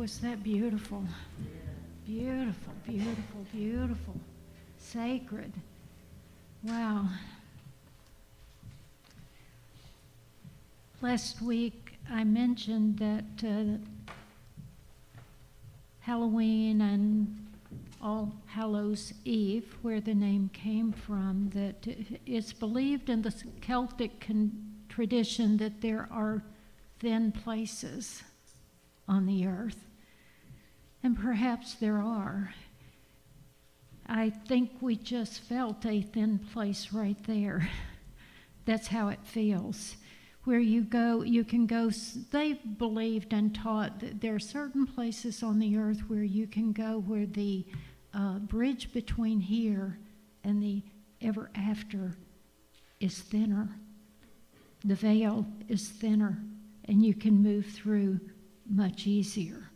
was that beautiful. Beautiful, beautiful, beautiful. Sacred. Wow. Last week I mentioned that Halloween and All Hallows Eve, where the name came from, that it's believed in the Celtic tradition that there are thin places on the earth. And perhaps there are. I think we just felt a thin place right there. That's how it feels. Where you go, you can go. They believed and taught that there are certain places on the earth where you can go where the bridge between here and the ever after is thinner. The veil is thinner, and you can move through much easier.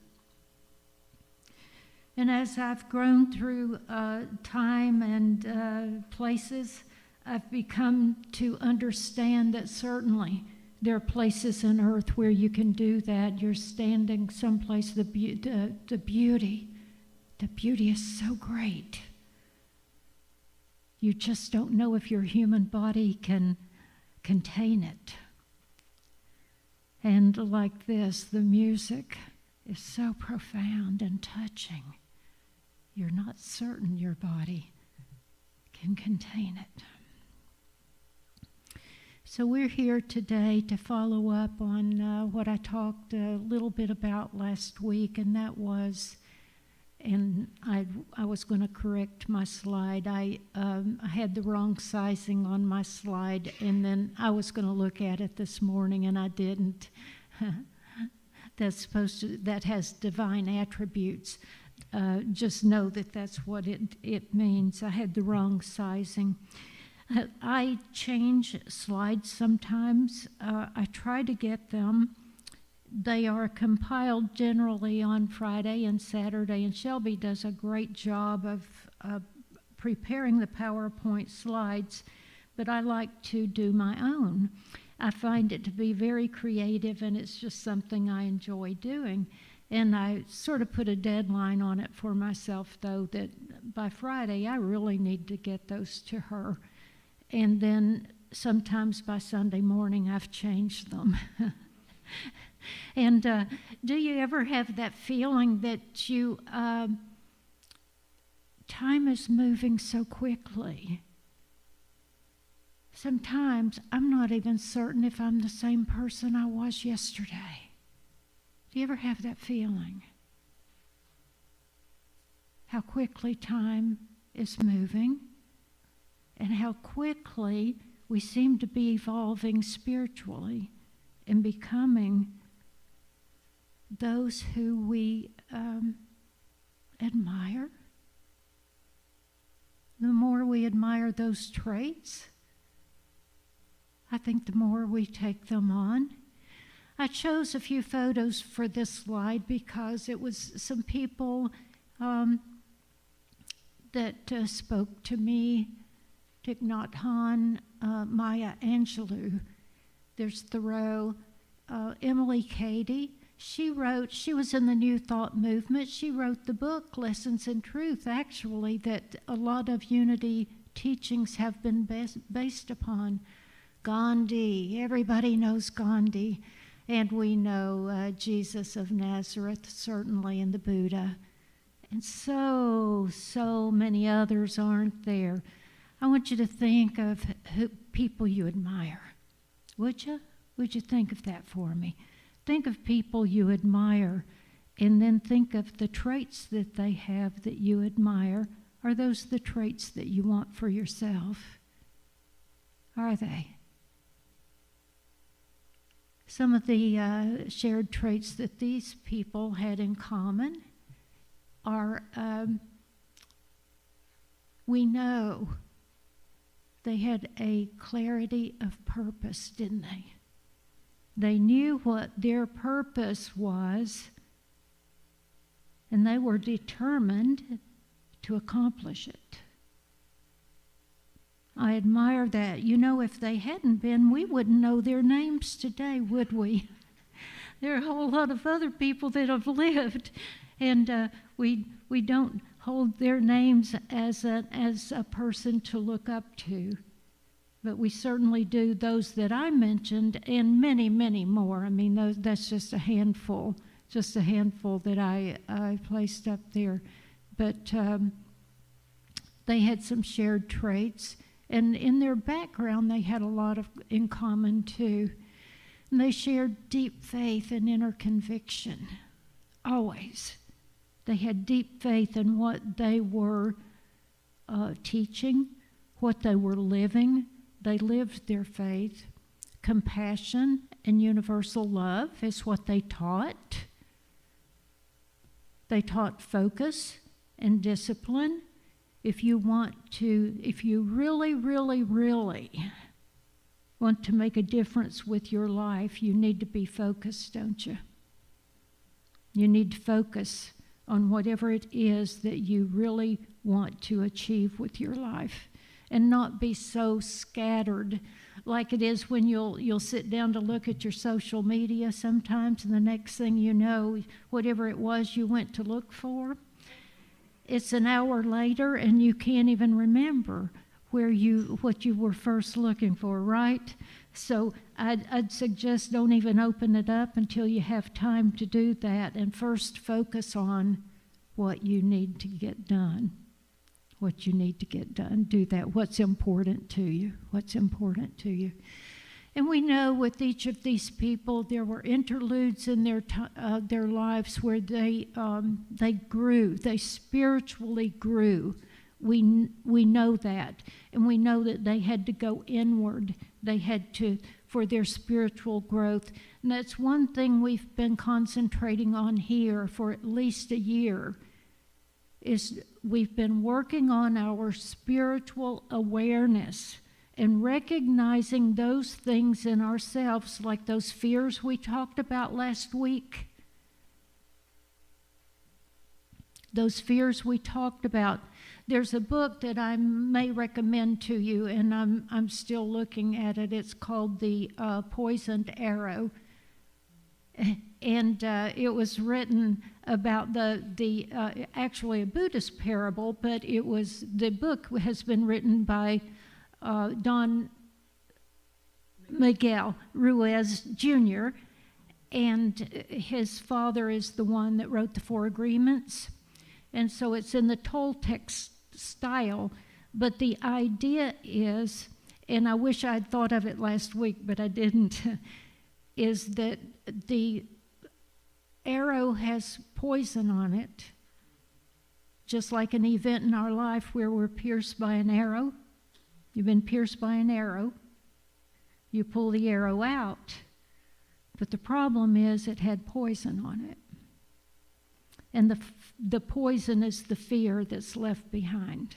And as I've grown through time and places, I've become to understand that certainly there are places on earth where you can do that. You're standing someplace, the beauty is so great. You just don't know if your human body can contain it. And like this, the music is so profound and touching. You're not certain your body can contain it. So we're here today to follow up on what I talked a little bit about last week, and that was, and I was going to correct my slide. I had the wrong sizing on my slide, and then I was going to look at it this morning, and I didn't. That has divine attributes. Just know that that's what it means. I had the wrong sizing. I change slides sometimes. I try to get them. They are compiled generally on Friday and Saturday, and Shelby does a great job of preparing the PowerPoint slides, but I like to do my own. I find it to be very creative, and it's just something I enjoy doing. And I sort of put a deadline on it for myself, though, that by Friday I really need to get those to her. And then sometimes by Sunday morning I've changed them. And do you ever have that feeling that you, time is moving so quickly? Sometimes I'm not even certain if I'm the same person I was yesterday. Do you ever have that feeling? How quickly time is moving, and how quickly we seem to be evolving spiritually and becoming those who we admire. The more we admire those traits, I think the more we take them on. I chose a few photos for this slide because it was some people that spoke to me. Thich Nhat Hanh, Maya Angelou. There's Thoreau. Emily Cady. She was in the New Thought movement. She wrote the book, Lessons in Truth, actually, that a lot of unity teachings have been based upon. Gandhi. Everybody knows Gandhi. And we know Jesus of Nazareth, certainly, and the Buddha. And so many others aren't there. I want you to think of people you admire. Would you? Would you think of that for me? Think of people you admire, and then think of the traits that they have that you admire. Are those the traits that you want for yourself? Are they? Some of the shared traits that these people had in common are, we know they had a clarity of purpose, didn't they? They knew what their purpose was, and they were determined to accomplish it. I admire that. You know, if they hadn't been, we wouldn't know their names today, would we? There are a whole lot of other people that have lived, and we don't hold their names as a person to look up to. But we certainly do those that I mentioned, and many, many more. I mean, that's just a handful that I placed up there. But they had some shared traits, and in their background, they had a lot in common too. And they shared deep faith and inner conviction, always. They had deep faith in what they were teaching, what they were living. They lived their faith. Compassion and universal love is what they taught. They taught focus and discipline. If you really, really, really want to make a difference with your life, you need to be focused, don't you? You need to focus on whatever it is that you really want to achieve with your life, and not be so scattered like it is when you'll sit down to look at your social media sometimes, and the next thing you know, whatever it was you went to look for, it's an hour later and you can't even remember what you were first looking for, right? So I'd suggest don't even open it up until you have time to do that, and first focus on what you need to get done. What you need to get done. Do that. What's important to you. What's important to you. And we know with each of these people, there were interludes in their lives where they grew. They spiritually grew. We know that. And we know that they had to go inward. They had to, for their spiritual growth. And that's one thing we've been concentrating on here for at least a year, is we've been working on our spiritual awareness and recognizing those things in ourselves, like those fears we talked about last week. Those fears we talked about. There's a book that I may recommend to you, and I'm still looking at it. It's called The Poisoned Arrow. And it was written about actually a Buddhist parable, but the book has been written by Don Miguel Ruiz Jr., and his father is the one that wrote the Four Agreements. And so it's in the Toltec style, but the idea is, and I wish I'd thought of it last week, but I didn't, is that the arrow has poison on it, just like an event in our life where we're pierced by an arrow. You've been pierced by an arrow. You pull the arrow out, but the problem is it had poison on it. And the poison is the fear that's left behind.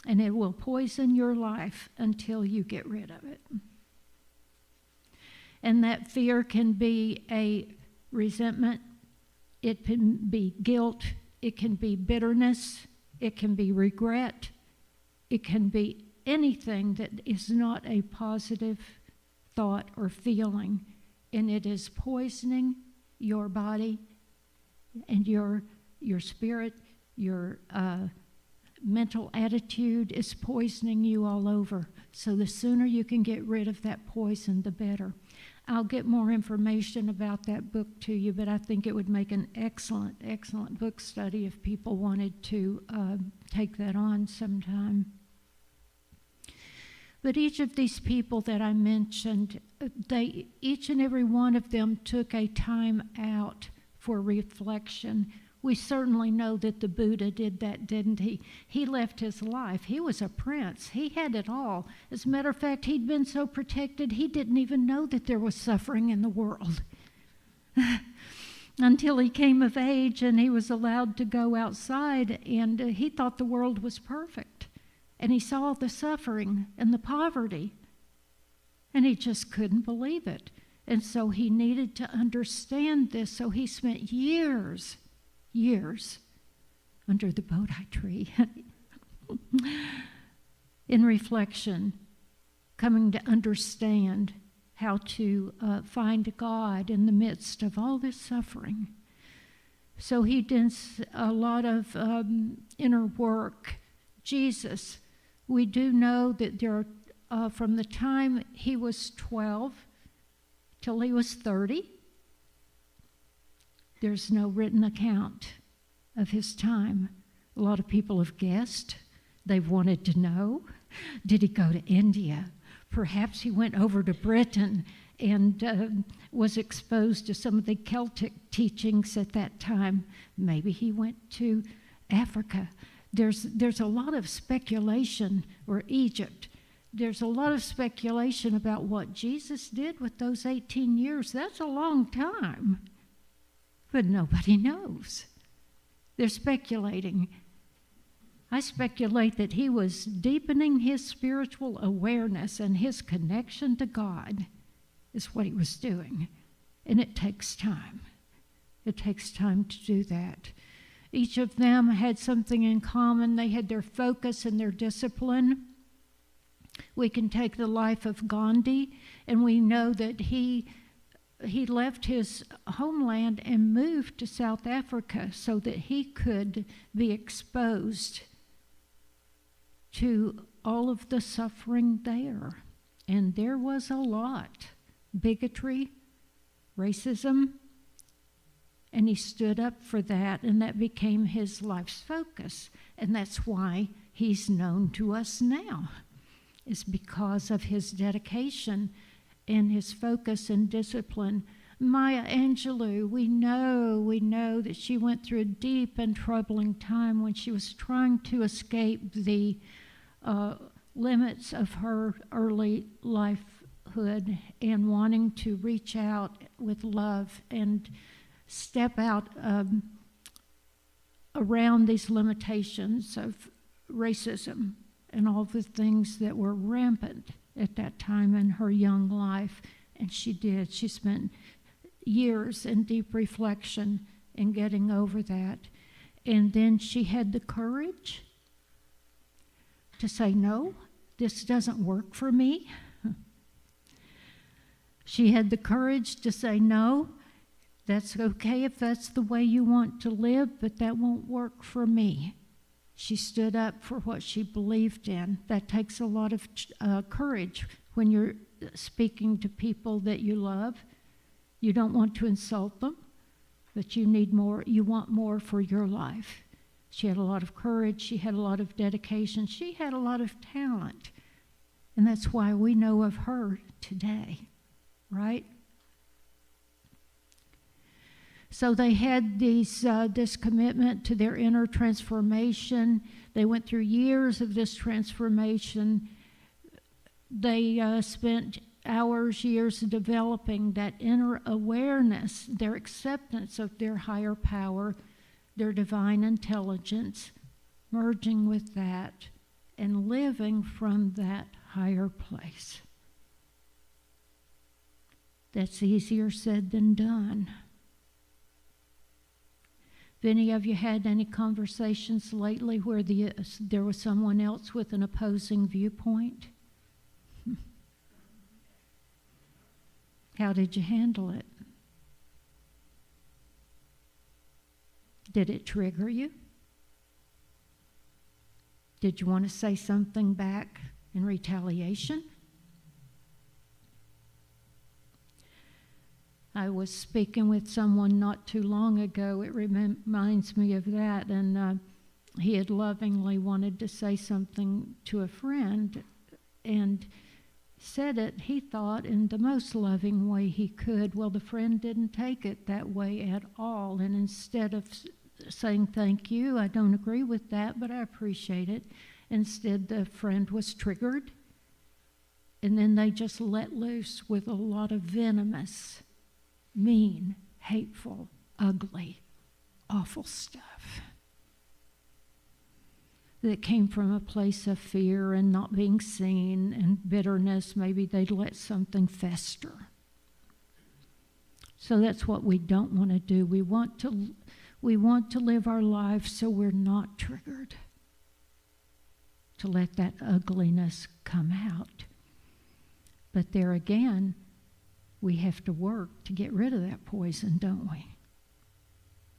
And it will poison your life until you get rid of it. And that fear can be a resentment, it can be guilt, it can be bitterness, it can be regret, it can be anything that is not a positive thought or feeling, and it is poisoning your body and your spirit, your mental attitude is poisoning you all over. So the sooner you can get rid of that poison, the better. I'll get more information about that book to you, but I think it would make an excellent, excellent book study if people wanted to take that on sometime. But each of these people that I mentioned, each and every one of them took a time out for reflection. We certainly know that the Buddha did that, didn't he? He left his life. He was a prince. He had it all. As a matter of fact, he'd been so protected, he didn't even know that there was suffering in the world until he came of age and he was allowed to go outside, and he thought the world was perfect. And he saw the suffering and the poverty, and he just couldn't believe it. And so he needed to understand this, so he spent years under the Bodhi tree in reflection, coming to understand how to find God in the midst of all this suffering. So he did a lot of inner work. Jesus, we do know that there are, from the time he was 12 till he was 30, there's no written account of his time. A lot of people have guessed. They've wanted to know. Did he go to India? Perhaps he went over to Britain and was exposed to some of the Celtic teachings at that time. Maybe he went to Africa. There's a lot of speculation, or Egypt. There's a lot of speculation about what Jesus did with those 18 years. That's a long time, but nobody knows. They're speculating. I speculate that he was deepening his spiritual awareness, and his connection to God is what he was doing. And it takes time. It takes time to do that. Each of them had something in common. They had their focus and their discipline. We can take the life of Gandhi, and we know that he left his homeland and moved to South Africa so that he could be exposed to all of the suffering there. And there was a lot. Bigotry, racism, and he stood up for that, and that became his life's focus. And that's why he's known to us now. It's because of his dedication and his focus and discipline. Maya Angelou, we know that she went through a deep and troubling time when she was trying to escape the limits of her early lifehood and wanting to reach out with love and step out around these limitations of racism and all the things that were rampant at that time in her young life. And she did. She spent years in deep reflection in getting over that. And then she had the courage to say, no, this doesn't work for me. She had the courage to say, no, that's okay if that's the way you want to live, but that won't work for me. She stood up for what she believed in. That takes a lot of courage when you're speaking to people that you love. You don't want to insult them, but you need more. You want more for your life. She had a lot of courage. She had a lot of dedication. She had a lot of talent. And that's why we know of her today, right? So they had this commitment to their inner transformation. They went through years of this transformation. They spent hours, years developing that inner awareness, their acceptance of their higher power, their divine intelligence, merging with that and living from that higher place. That's easier said than done. Have any of you had any conversations lately where there was someone else with an opposing viewpoint? How did you handle it? Did it trigger you? Did you want to say something back in retaliation? I was speaking with someone not too long ago. It reminds me of that. And he had lovingly wanted to say something to a friend and said it, he thought, in the most loving way he could. Well, the friend didn't take it that way at all. And instead of saying, thank you, I don't agree with that, but I appreciate it, instead the friend was triggered. And then they just let loose with a lot of venomous, mean, hateful, ugly, awful stuff that came from a place of fear and not being seen and bitterness. Maybe they'd let something fester. So that's what we don't want to do. We want to live our lives so we're not triggered, to let that ugliness come out. But there again, we have to work to get rid of that poison, don't we?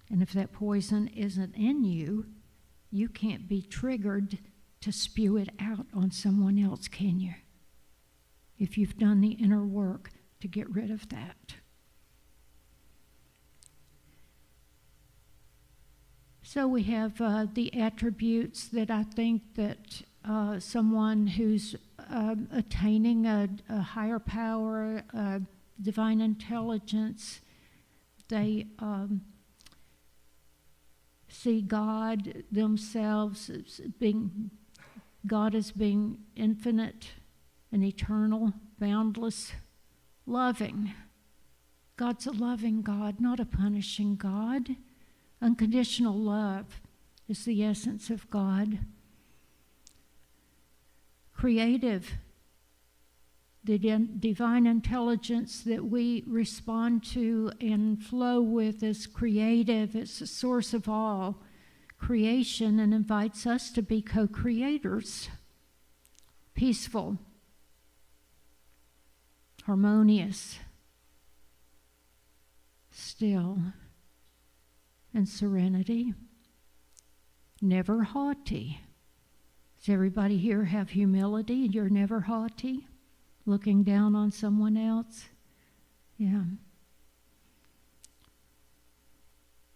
And if that poison isn't in you, you can't be triggered to spew it out on someone else, can you? If you've done the inner work to get rid of that. So we have the attributes that I think that someone who's attaining a higher power, divine intelligence, they see God themselves as being, God as being infinite and eternal, boundless, loving. God's a loving God, not a punishing God. Unconditional love is the essence of God. Creative, the divine intelligence that we respond to and flow with is creative. It's the source of all creation and invites us to be co-creators. Peaceful, harmonious, still, and serenity. Never haughty. Does everybody here have humility? You're never haughty? Looking down on someone else? Yeah.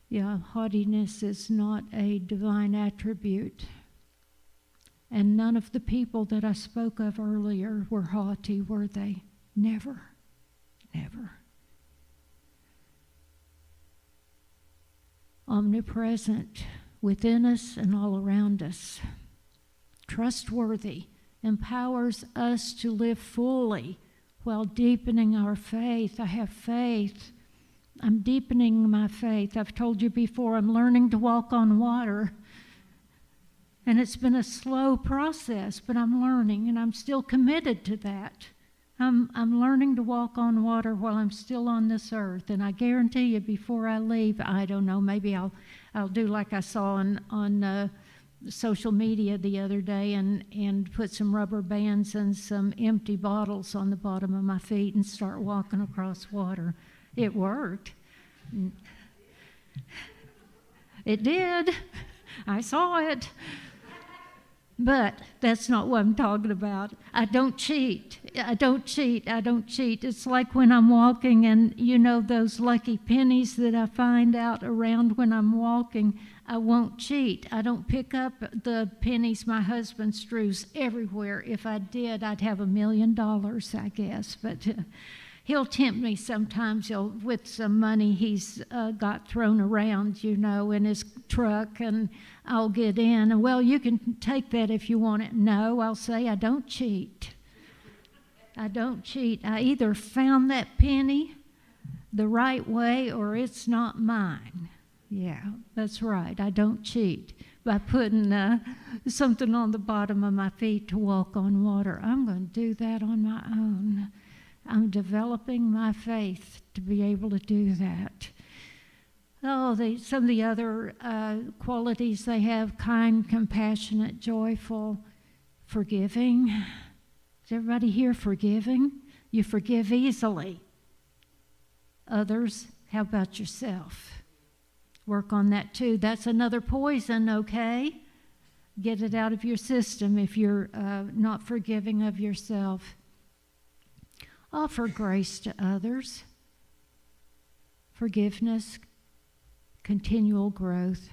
Yeah, haughtiness is not a divine attribute. And none of the people that I spoke of earlier were haughty, were they? Never. Never. Omnipresent within us and all around us. Trustworthy, empowers us to live fully while deepening our faith. I have faith. I'm deepening my faith. I've told you before, I'm learning to walk on water. And it's been a slow process, but I'm learning, and I'm still committed to that. I'm learning to walk on water while I'm still on this earth, and I guarantee you before I leave, I don't know, maybe I'll do like I saw on social media the other day and put some rubber bands and some empty bottles on the bottom of my feet and start walking across water. It worked. It did. I saw it. But that's not what I'm talking about. I don't cheat. I don't cheat. I don't cheat. It's like when I'm walking and, you know, those lucky pennies that I find out around when I'm walking, I won't cheat. I don't pick up the pennies my husband strews everywhere. If I did, I'd have $1 million, I guess. But he'll tempt me sometimes with some money he's got thrown around, you know, in his truck, and I'll get in. And, well, you can take that if you want it. No, I'll say I don't cheat. I don't cheat. I either found that penny the right way or it's not mine. Yeah, that's right. I don't cheat by putting something on the bottom of my feet to walk on water. I'm going to do that on my own. I'm developing my faith to be able to do that. Oh, some of the other qualities they have: kind, compassionate, joyful, forgiving. Is everybody here forgiving? You forgive easily. Others, how about yourself? Work on that too. That's another poison, okay? Get it out of your system if you're not forgiving of yourself. Offer grace to others. Forgiveness, continual growth.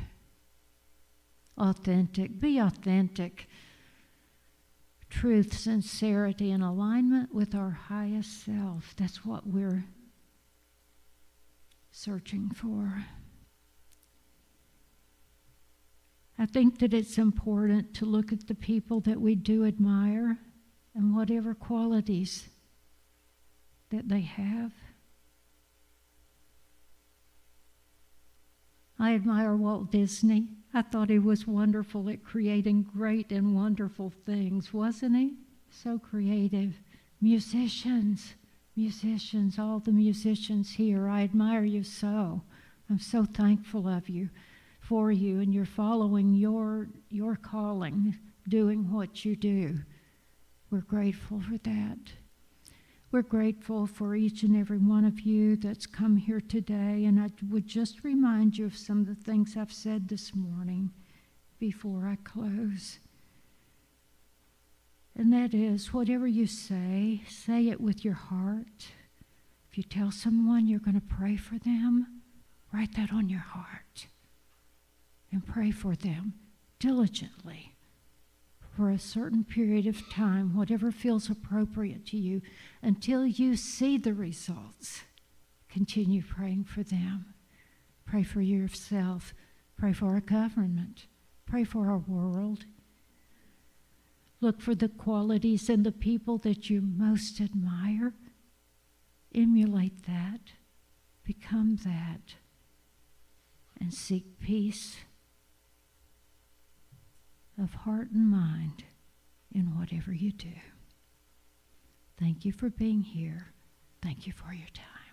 Authentic. Be authentic. Truth, sincerity, and alignment with our highest self. That's what we're searching for. I think that it's important to look at the people that we do admire and whatever qualities that they have. I admire Walt Disney. I thought he was wonderful at creating great and wonderful things, wasn't he? So creative. Musicians, all the musicians here, I admire you so. I'm so thankful for you, and you're following your calling, doing what you do. We're grateful for that. We're grateful for each and every one of you that's come here today, and I would just remind you of some of the things I've said this morning before I close. And that is, whatever you say it with your heart. If you tell someone you're going to pray for them, write that on your heart and pray for them diligently for a certain period of time, whatever feels appropriate to you, until you see the results. Continue praying for them. Pray for yourself. Pray for our government. Pray for our world. Look for the qualities in the people that you most admire. Emulate that. Become that. And seek peace of heart and mind in whatever you do. Thank you for being here. Thank you for your time.